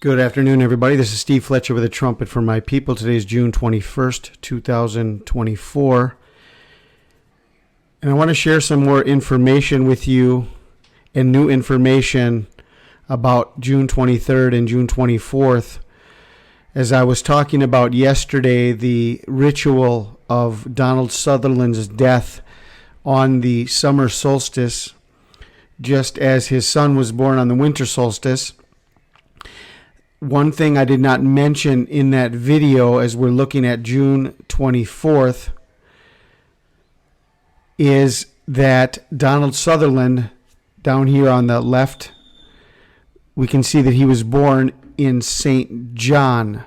Good afternoon, everybody. This is Steve Fletcher with a trumpet for my people. Today is June 21st, 2024. And I want to share some more information with you and new information about June 23rd and June 24th. As I was talking about yesterday, the ritual of Donald Sutherland's death on the summer solstice, just as his son was born on the winter solstice. One thing I did not mention in that video as we're looking at June 24th is that Donald Sutherland, down here on the left, we can see that he was born in St. John.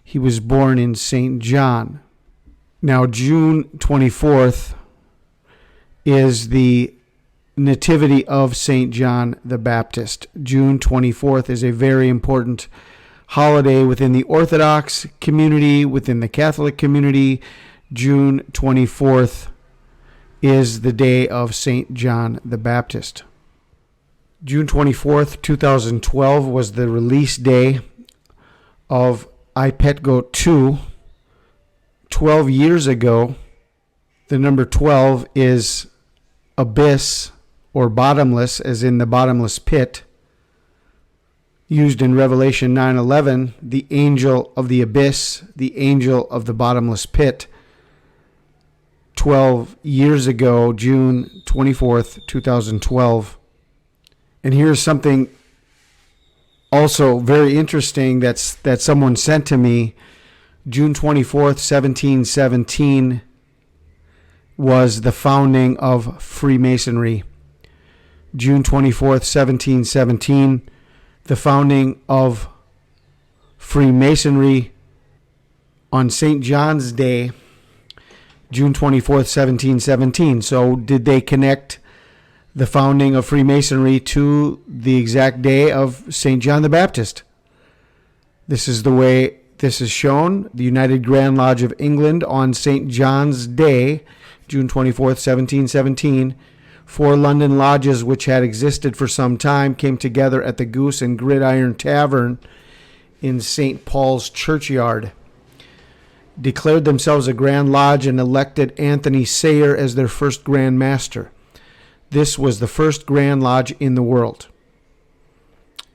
He was born in St. John. Now, June 24th is the Nativity of St. John the Baptist. June 24th is a very important holiday within the Orthodox community, within the Catholic community. June 24th is the day of St. John the Baptist. June 24th, 2012 was the release day of iPetGo 2. 12 years ago, the number 12 is abyss, or bottomless, as in the bottomless pit, used in Revelation 9:11, the angel of the abyss, the angel of the bottomless pit. 12 years ago, June 24th, 2012. And here's something also very interesting that someone sent to me. June 24th, 1717 was the founding of Freemasonry. June 24th, 1717, the founding of Freemasonry. On St. John's Day, June 24th, 1717. So did they connect the founding of Freemasonry to the exact day of St. John the Baptist? This is the way this is shown. The United Grand Lodge of England on St. John's Day, June 24th, 1717, 4 London lodges which had existed for some time came together at the Goose and Gridiron Tavern in St. Paul's Churchyard, declared themselves a Grand Lodge, and elected Anthony Sayer as their first Grand Master. This was the first Grand Lodge in the world.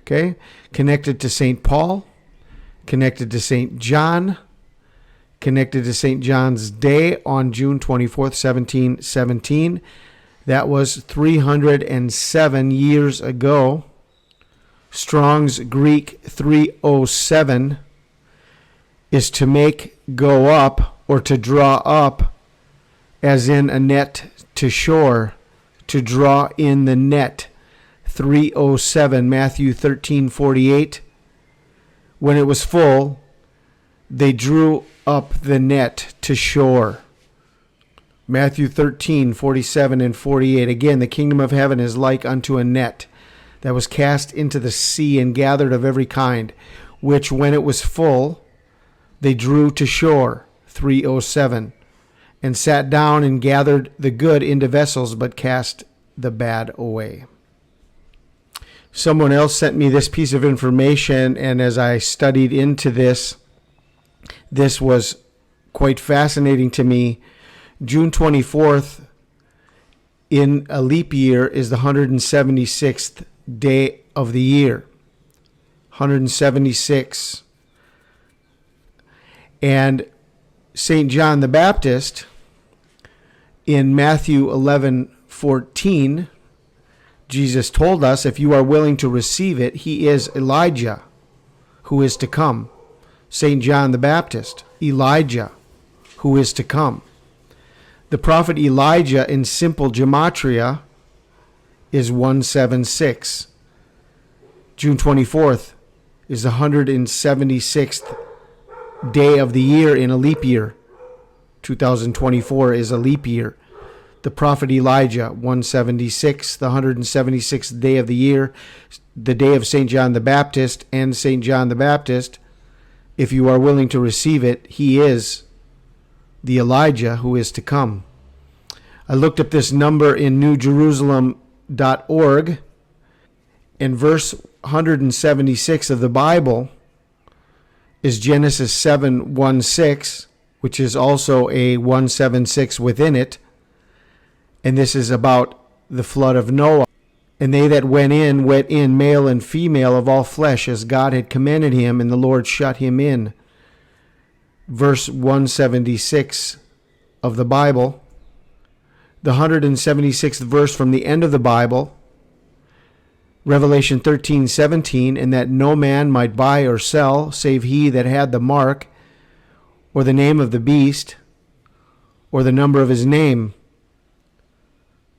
Okay? Connected to St. Paul, connected to St. John, connected to St. John's Day on June 24th, 1717. That was 307 years ago. Strong's Greek 307 is to make go up, or to draw up, as in a net to shore, to draw in the net. 307, Matthew 13:48. When it was full, they drew up the net to shore. Matthew 13:47 and 48. Again, the kingdom of heaven is like unto a net that was cast into the sea and gathered of every kind, which when it was full, they drew to shore. 307. And sat down and gathered the good into vessels, but cast the bad away. Someone else sent me this piece of information, and as I studied into this was quite fascinating to me. June 24th in a leap year is the 176th day of the year. 176. And St. John the Baptist, in Matthew 11:14, Jesus told us, if you are willing to receive it, he is Elijah who is to come. St. John the Baptist, Elijah who is to come. The prophet Elijah in simple gematria is 176. June 24th is the 176th day of the year in a leap year. 2024 is a leap year. The prophet Elijah, 176, the 176th day of the year, the day of St. John the Baptist, and St. John the Baptist, if you are willing to receive it, he is the Elijah who is to come. I looked up this number in newjerusalem.org, and verse 176 of the Bible is Genesis 7:1-6, which is also a 176 within it. And this is about the flood of Noah. And they that went in, male and female of all flesh, as God had commanded him, and the Lord shut him in. Verse 176 of the Bible. The 176th verse from the end of the Bible, Revelation 13:17, and that no man might buy or sell, save he that had the mark, or the name of the beast, or the number of his name.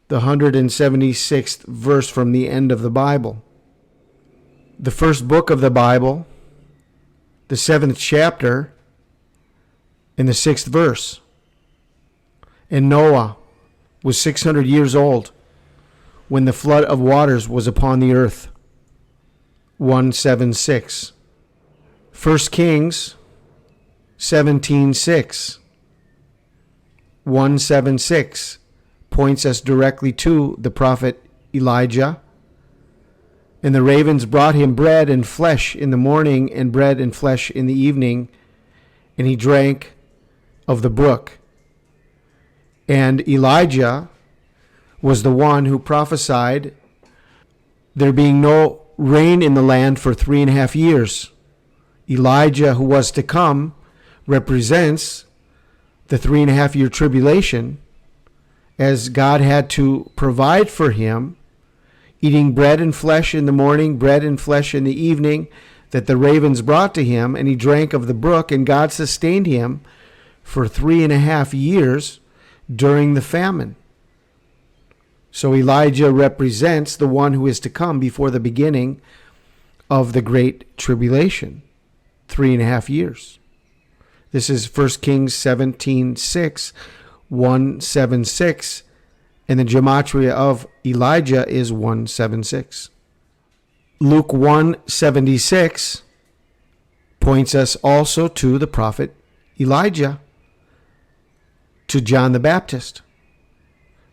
The 176th verse from the end of the Bible. The first book of the Bible, the 7th chapter, in the 6th verse. And Noah was 600 years old when the flood of waters was upon the earth. 176. 1 Kings 17:6. 176 points us directly to the prophet Elijah. And the ravens brought him bread and flesh in the morning, and bread and flesh in the evening, and he drank of the brook. And Elijah was the one who prophesied there being no rain in the land for 3.5 years. Elijah, who was to come, represents the 3.5 year tribulation, as God had to provide for him, eating bread and flesh in the morning, bread and flesh in the evening, that the ravens brought to him, and he drank of the brook, and God sustained him for 3.5 years during the famine. So Elijah represents the one who is to come before the beginning of the Great Tribulation, 3.5 years. This is 1 Kings 17:6, 176, and the gematria of Elijah is 176. Luke 1:76 points us also to the prophet Elijah, to John the Baptist.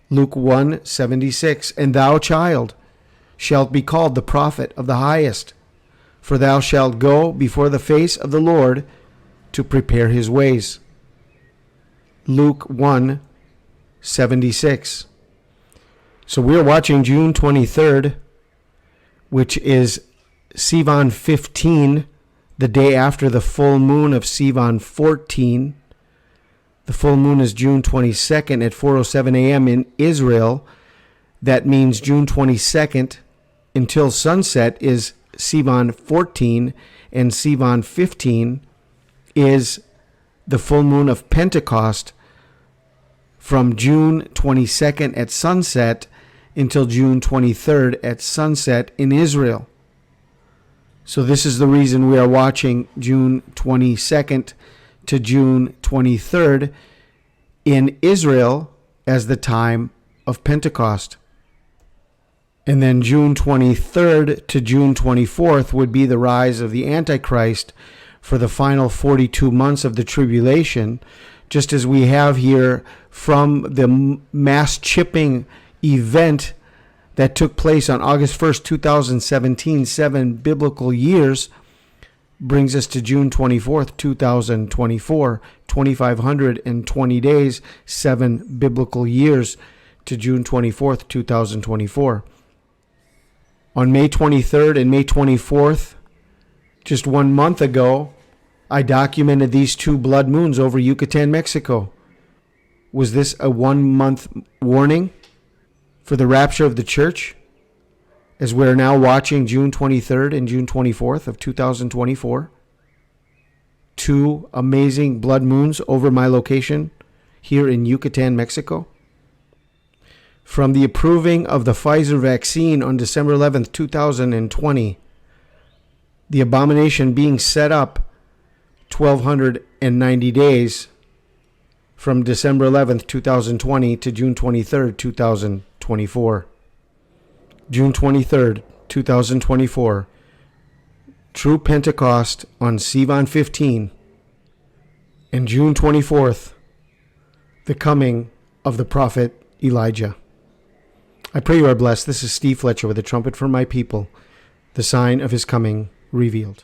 Luke 1:76, and thou, child, shalt be called the prophet of the highest, for thou shalt go before the face of the Lord to prepare his ways. Luke 1:76. So we're watching June 23rd, which is SIVAN 15, the day after the full moon of SIVAN 14. The full moon is June 22nd at 4:07 a.m. in Israel. That means June 22nd until sunset is SIVAN 14, and SIVAN 15 is the full moon of Pentecost from June 22nd at sunset until June 23rd at sunset in Israel. So this is the reason we are watching June 22nd to June 23rd in Israel as the time of Pentecost. And then June 23rd to June 24th would be the rise of the Antichrist for the final 42 months of the tribulation, just as we have here from the mass chipping event that took place on August 1st, 2017, 7 biblical years, brings us to June 24th, 2024, 2,520 days, 7 biblical years to June 24th, 2024. On May 23rd and May 24th, just 1 month ago, I documented these 2 blood moons over Yucatan, Mexico. Was this a 1-month warning for the rapture of the church, as we're now watching June 23rd and June 24th of 2024? 2 amazing blood moons over my location here in Yucatan, Mexico. From the approving of the Pfizer vaccine on December 11th, 2020, the abomination being set up 1,290 days from December 11th, 2020 to June 23rd, 2024. June 23rd, 2024. True Pentecost on SIVAN 15. And June 24th, the coming of the prophet Elijah. I pray you are blessed. This is Steve Fletcher with a trumpet for my people, the sign of his coming revealed.